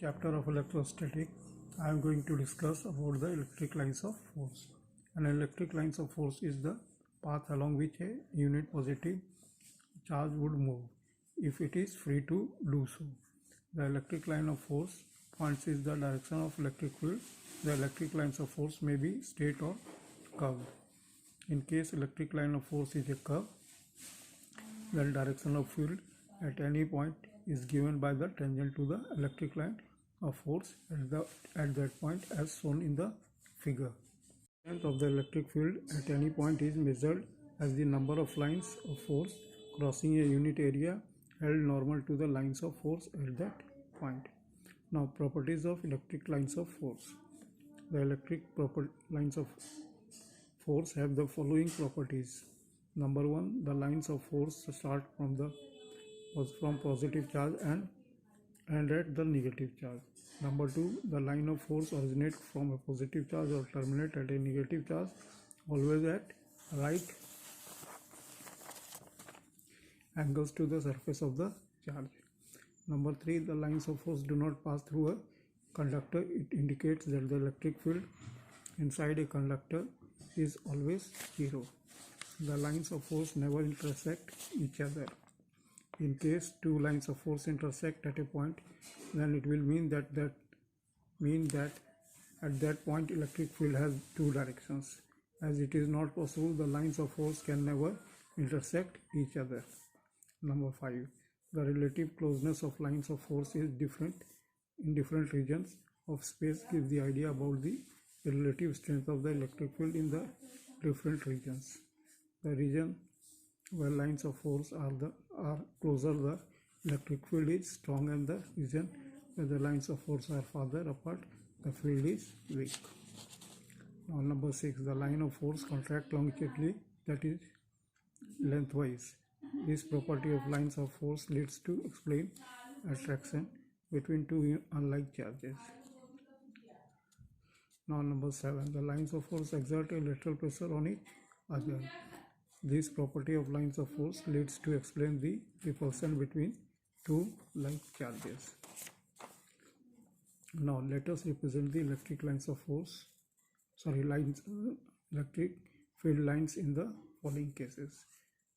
Chapter of electrostatic, I am going to discuss about the electric lines of force. An electric lines of force is the path along which a unit positive charge would move if it is free to do so. The electric line of force points is the direction of electric field. The electric lines of force may be straight or curved. In case electric line of force is a curve, the direction of field at any point is given by the tangent to the electric line of force at that point as shown in the figure. The length of the electric field at any point is measured as the number of lines of force crossing a unit area held normal to the lines of force at that point. Now, properties of electric lines of force. The electric lines of force have the following properties. Number 1, the lines of force start from positive charge and end at the negative charge. Number 2, the line of force originates from a positive charge or terminate at a negative charge, always at right angles to the surface of the charge. Number 3, the lines of force do not pass through a conductor. It indicates that the electric field inside a conductor is always zero. The lines of force never intersect each other. In case two lines of force intersect at a point, then it will mean that at that point electric field has two directions. As it is not possible, the lines of force can never intersect each other. Number 5, the relative closeness of lines of force is different in different regions of space. Gives the idea about the relative strength of the electric field in the different regions. The region where lines of force are closer, the electric field is strong, and the region where the lines of force are farther apart, the field is weak. Now, number 6, the line of force contract longitudinally, that is lengthwise. This property of lines of force leads to explain attraction between two unlike charges. Now, number 7, the lines of force exert a lateral pressure on each other. This property of lines of force leads to explain the repulsion between two like charges. Now let us represent the electric lines of force, electric field lines in the following cases.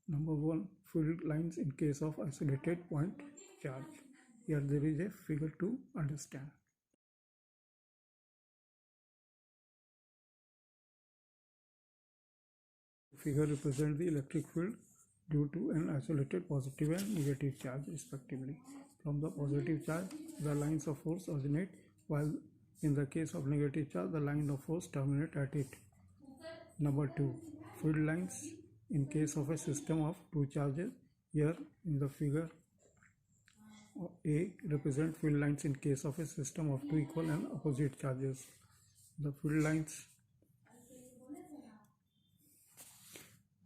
Number 1, field lines in case of isolated point charge. Here there is a figure to understand. Figure represents the electric field due to an isolated positive and negative charge respectively. From the positive charge, the lines of force originate, while in the case of negative charge, the line of force terminate at it. Number 2, field lines in case of a system of two charges. Here in the figure A represent field lines in case of a system of two equal and opposite charges. The field lines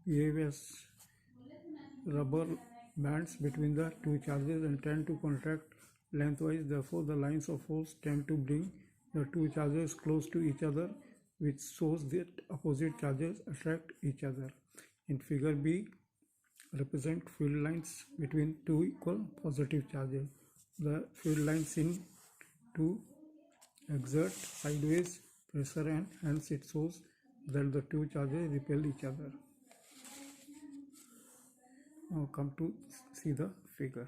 behave as rubber bands between the two charges and tend to contract lengthwise. Therefore, the lines of force tend to bring the two charges close to each other, which shows that opposite charges attract each other. In figure B, represent field lines between two equal positive charges. The field lines in two exert sideways pressure, and hence it shows that the two charges repel each other. Now come to see the figure.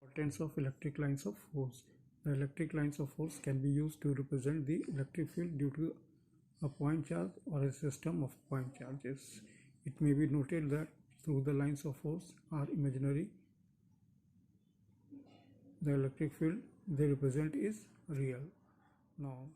Importance of electric lines of force. The electric lines of force can be used to represent the electric field due to a point charge or a system of point charges. It may be noted that through the lines of force are imaginary, the electric field they represent is real. Now